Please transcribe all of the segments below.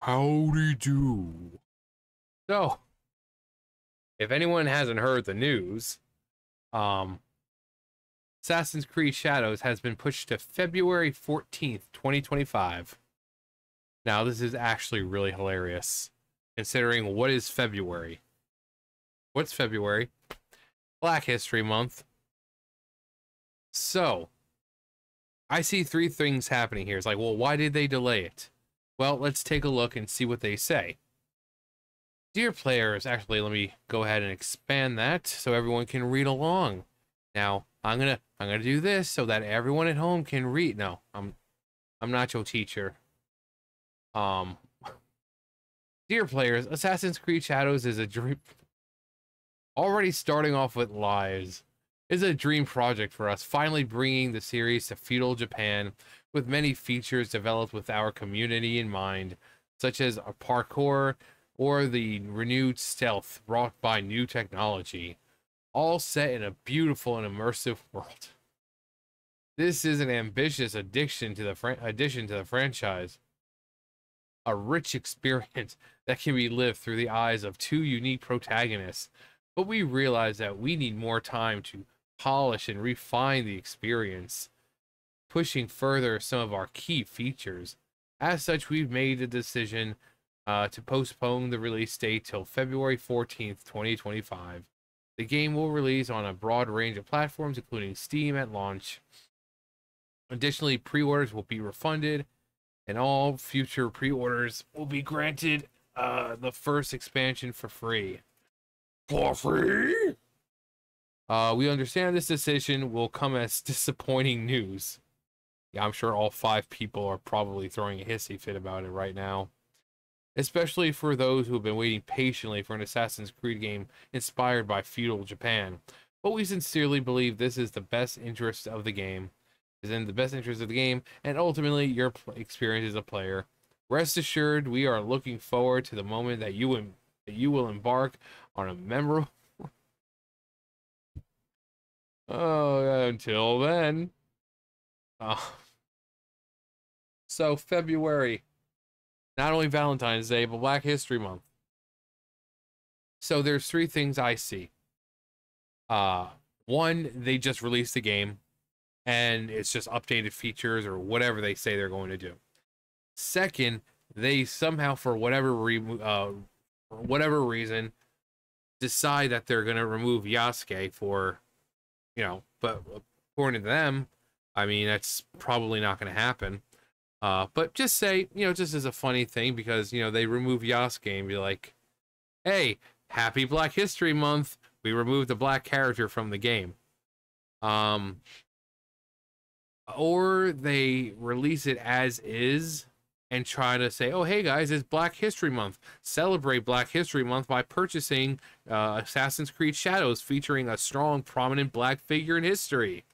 Howdy do. So, if anyone hasn't heard the news, um, Assassin's Creed Shadows has been pushed to February 14th, 2025. Now, this is actually really hilarious, considering what is February. What's February? Black History Month. So, I see three things happening here. It's like, well, why did they delay it? Well, let's take a look and see what they say. Dear players, actually, let me go ahead and expand that so everyone can read along. Now, I'm gonna do this so that everyone at home can read. No, I'm not your teacher. Dear players, Assassin's Creed Shadows is a dream. Already starting off with lies is a dream project for us, finally bringing the series to feudal Japan with many features developed with our community in mind, such as a parkour or the renewed stealth brought by new technology, all set in a beautiful and immersive world. This is an ambitious addition to the franchise, a rich experience that can be lived through the eyes of two unique protagonists, but we realize that we need more time to polish and refine the experience, pushing further some of our key features. As such, we've made the decision to postpone the release date till February 14th, 2025. The game will release on a broad range of platforms, including Steam at launch. Additionally, pre-orders will be refunded, and all future pre-orders will be granted the first expansion for free. For free? We understand this decision will come as disappointing news. Yeah, I'm sure all 5 people are probably throwing a hissy fit about it right now. Especially for those who have been waiting patiently for an Assassin's Creed game inspired by feudal Japan. But we sincerely believe this is the best interest of the game, and ultimately your experience as a player. Rest assured, we are looking forward to the moment that you will embark on a memorable. Oh, until then. So February. Not only Valentine's Day, but Black History Month. So there's 3 things I see. One, they just released the game, and it's just updated features or whatever they say they're going to do. Second, they somehow, for whatever reason, decide that they're going to remove Yasuke for, but according to them, I mean, that's probably not going to happen. But just say, just as a funny thing, because, they remove Yasuke and be like, hey, happy Black History Month. We removed the black character from the game. Or they release it as is and try to say, oh, hey guys, it's Black History Month. Celebrate Black History Month by purchasing Assassin's Creed Shadows featuring a strong, prominent black figure in history.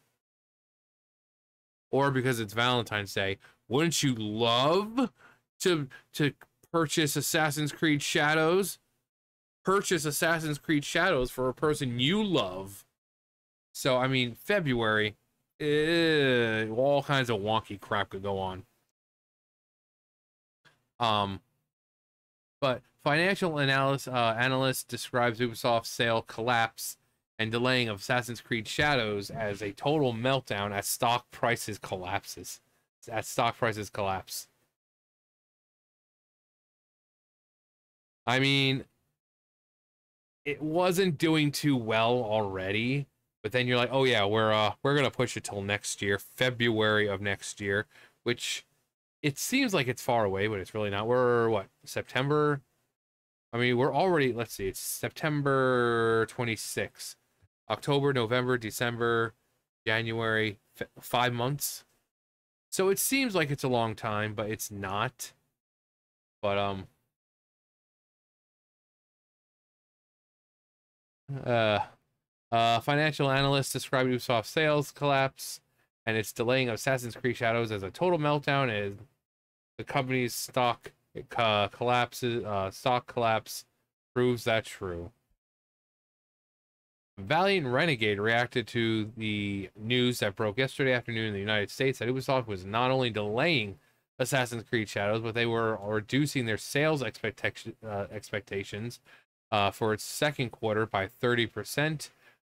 Or because it's Valentine's Day, wouldn't you love to purchase Assassin's Creed Shadows? Purchase Assassin's Creed Shadows for a person you love. So, I mean, February, all kinds of wonky crap could go on. But financial analyst describes Ubisoft's sale collapse and delaying of Assassin's Creed Shadows as a total meltdown as stock prices collapse. I mean, it wasn't doing too well already, but then you're like, oh yeah, we're gonna push it till next year, February of next year, which it seems like it's far away, but it's really not. We're what, September? I mean, we're already, let's see, it's September 26th. October, November, December, January, 5 months. So it seems like it's a long time, but it's not. But financial analysts describe Ubisoft sales collapse and its delaying of Assassin's Creed Shadows as a total meltdown as the company's stock collapse proves that true. Valiant Renegade reacted to the news that broke yesterday afternoon in the United States that Ubisoft was not only delaying Assassin's Creed Shadows, but they were reducing their sales expectations for its second quarter by 30%,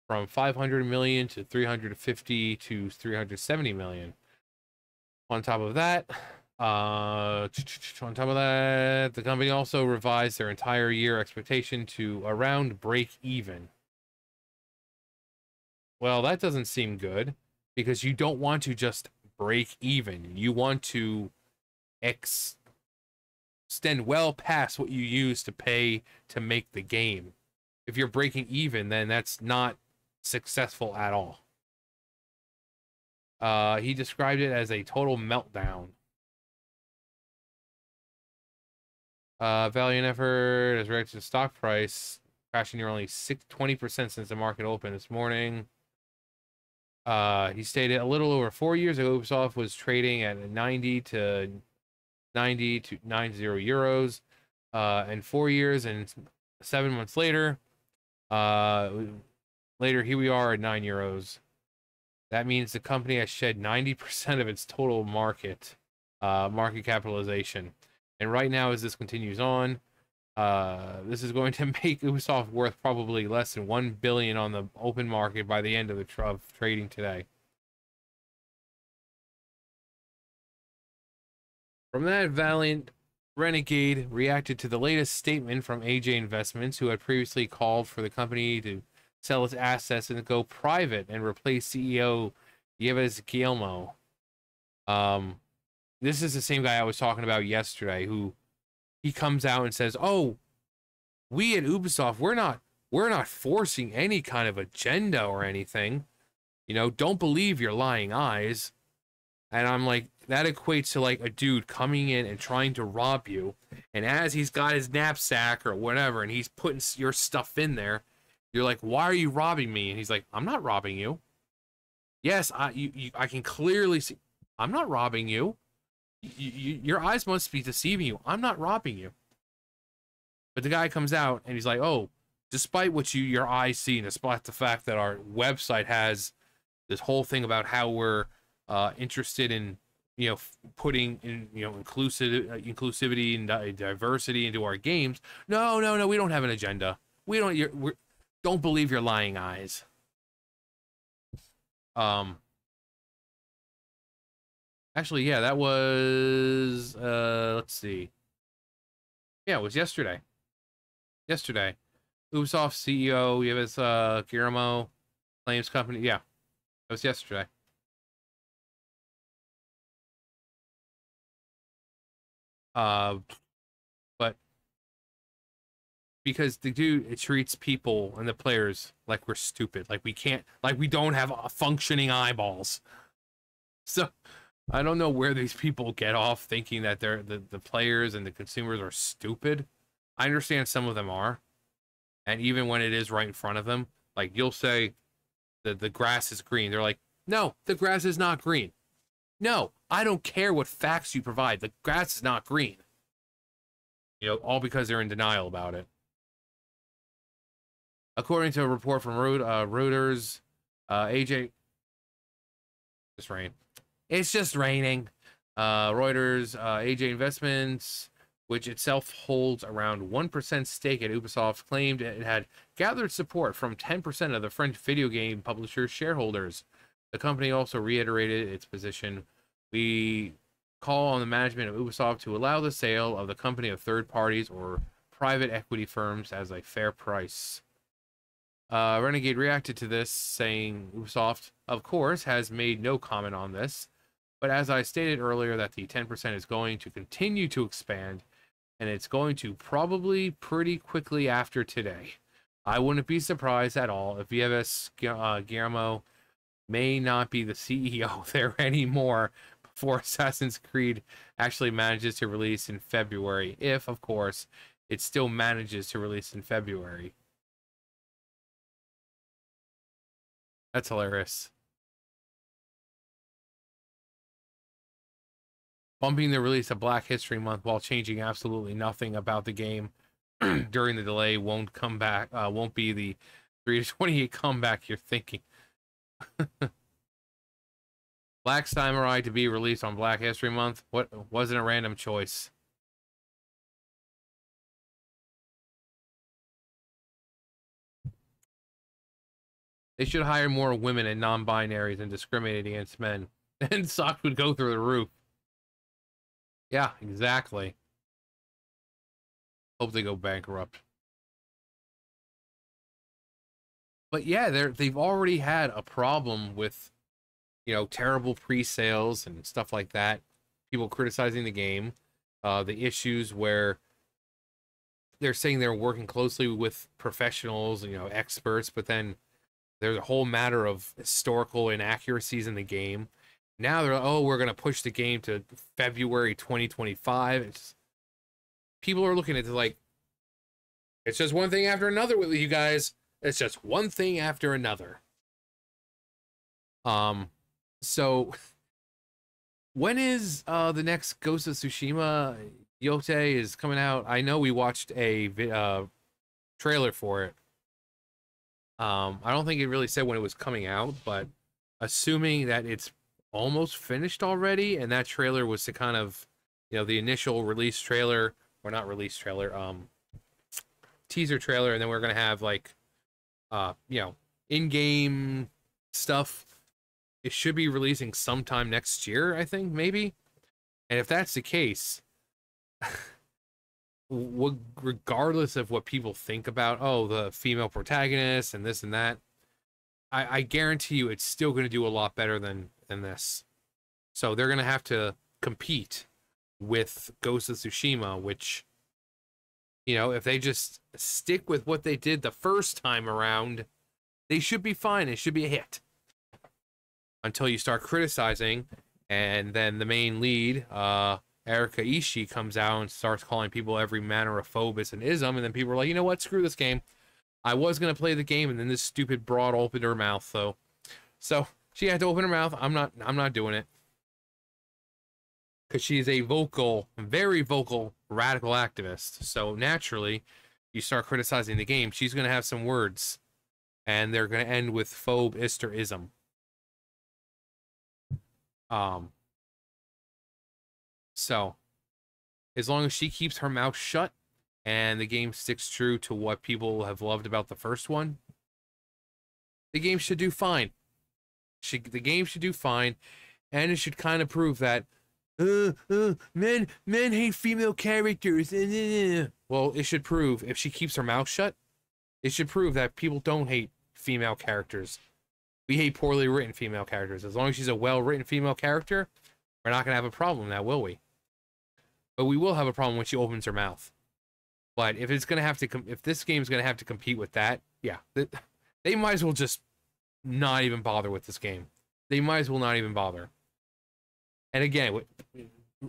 from 500 million to 350 to 370 million. On top of that, the company also revised their entire year expectation to around break even. Well, that doesn't seem good, because you don't want to just break even. You want to extend well past what you use to pay to make the game. If you're breaking even, then that's not successful at all. He described it as a total meltdown. Valiant effort has reacted to stock price crashing nearly 20% since the market opened this morning. He stated a little over 4 years ago, Ubisoft was trading at 90 to 90 euros. And 4 years and 7 months later, here we are at 9 euros. That means the company has shed 90% of its total market capitalization. And right now, as this continues on, this is going to make Ubisoft worth probably less than 1 billion on the open market by the end of the trading today. From that, Valiant Renegade reacted to the latest statement from AJ Investments, who had previously called for the company to sell its assets and go private and replace CEO Yves Guillemot. This is the same guy I was talking about yesterday, who he comes out and says, "Oh, we at Ubisoft, we're not forcing any kind of agenda or anything. You know, don't believe your lying eyes." And I'm like, that equates to like a dude coming in and trying to rob you, and as he's got his knapsack or whatever, and he's putting your stuff in there, you're like, "Why are you robbing me?" And he's like, "I'm not robbing you. Yes, I can clearly see. I'm not robbing you. Your eyes must be deceiving you. I'm not robbing you." But the guy comes out and he's like, "Oh, despite what your eyes see, and despite the fact that our website has this whole thing about how we're interested in, you know, putting in, you know, inclusivity and diversity into our games. No, we don't have an agenda. We don't believe your lying eyes." Actually, yeah, that was, let's see. Yeah, it was yesterday. Ubisoft CEO, Yves Guillemot, claims company. Yeah, it was yesterday. But because the dude, it treats people and the players like we're stupid, like we don't have functioning eyeballs. So I don't know where these people get off thinking that they're the players and the consumers are stupid. I understand some of them are, and even when it is right in front of them, like you'll say the grass is green, they're like, "No, the grass is not green. No, I don't care what facts you provide. The grass is not green." You know, all because they're in denial about it. According to a report from Reuters, AJ, just rain. It's just raining. Reuters, AJ Investments, which itself holds around 1% stake at Ubisoft, claimed it had gathered support from 10% of the French video game publisher's shareholders. The company also reiterated its position: "We call on the management of Ubisoft to allow the sale of the company of third parties or private equity firms as a fair price." Renegade reacted to this, saying Ubisoft, of course, has made no comment on this, but as I stated earlier, that the 10% is going to continue to expand, and it's going to probably pretty quickly after today. I wouldn't be surprised at all if Yves Guillemot may not be the CEO there anymore before Assassin's Creed actually manages to release in February, if, of course, it still manages to release in February. That's hilarious. Bumping the release of Black History Month while changing absolutely nothing about the game during the delay won't be the 3 to 28 comeback you're thinking. Black Samurai to be released on Black History Month. What wasn't a random choice. They should hire more women and non-binaries and discriminate against men. And stocks would go through the roof. Yeah, exactly. Hope they go bankrupt. But yeah, they've already had a problem with, you know, terrible pre-sales and stuff like that. People criticizing the game. The issues where they're saying they're working closely with professionals, you know, experts, but then there's a whole matter of historical inaccuracies in the game. Now they're like, oh, we're gonna push the game to February 2025. It's people are looking at it like it's just one thing after another with you guys. It's just one thing after another. So when is the next Ghost of Tsushima? Yote is coming out. I know we watched a trailer for it. I don't think it really said when it was coming out, but assuming that it's almost finished already, and that trailer was to kind of, you know, the initial release trailer, or not release trailer, teaser trailer, and then we're gonna have like, you know, in-game stuff. It should be releasing sometime next year, I think, maybe. And if that's the case, regardless of what people think about, oh, the female protagonist and this and that, I guarantee you it's still going to do a lot better than this. So they're going to have to compete with Ghost of Tsushima, which, you know, if they just stick with what they did the first time around, they should be fine. It should be a hit. Until you start criticizing, and then the main lead, Erika Ishii, comes out and starts calling people every manner of phobus and ism, and then people are like, you know what, screw this game. I was gonna play the game, and then this stupid broad opened her mouth, so she had to open her mouth. I'm not doing it. Because she's a vocal, very vocal, radical activist. So naturally, you start criticizing the game, she's gonna have some words, and they're gonna end with phobe, ister, ism. So as long as she keeps her mouth shut and the game sticks true to what people have loved about the first one, the game should do fine. The game should do fine, and it should kind of prove that men hate female characters. Well, it should prove, if she keeps her mouth shut, it should prove that people don't hate female characters. We hate poorly written female characters. As long as she's a well-written female character, we're not going to have a problem now, will we? But we will have a problem when she opens her mouth. But if it's going to have to, if this game's going to have to compete with that, yeah, they might as well just not even bother with this game. They might as well not even bother. And again,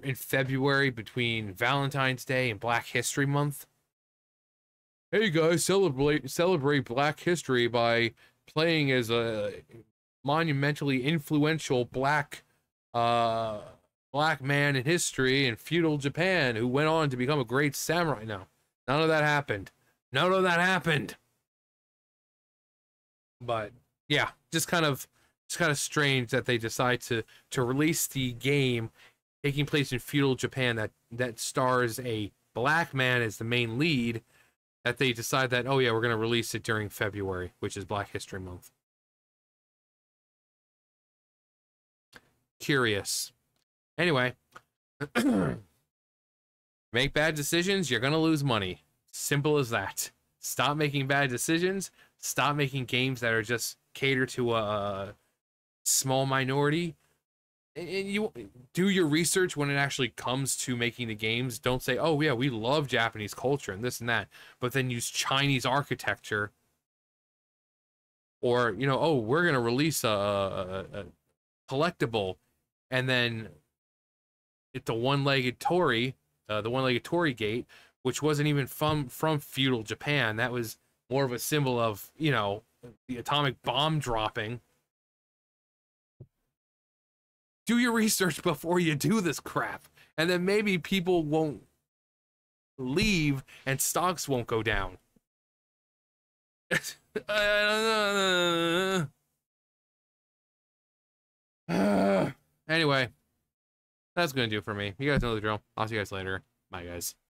in February, between Valentine's Day and Black History Month, hey guys, celebrate Black History by playing as a monumentally influential black man in history in feudal Japan who went on to become a great samurai. No, none of that happened. None of that happened. But yeah, just kind of strange that they decide to release the game taking place in feudal Japan that stars a black man as the main lead, that they decide that, oh yeah, we're going to release it during February, which is Black History Month. Curious. Anyway, make bad decisions, you're going to lose money. Simple as that. Stop making bad decisions. Stop making games that are just cater to a small minority. And you do your research when it actually comes to making the games. Don't say, oh yeah, we love Japanese culture and this and that, but then use Chinese architecture. Or, you know, oh, we're going to release a collectible, and then it's the one-legged Torii, the one-legged Torii gate, which wasn't even from feudal Japan. That was more of a symbol of, you know, the atomic bomb dropping. Do your research before you do this crap, and then maybe people won't leave and stocks won't go down. I don't know. Anyway, that's gonna do it for me. You guys know the drill. I'll see you guys later. Bye, guys.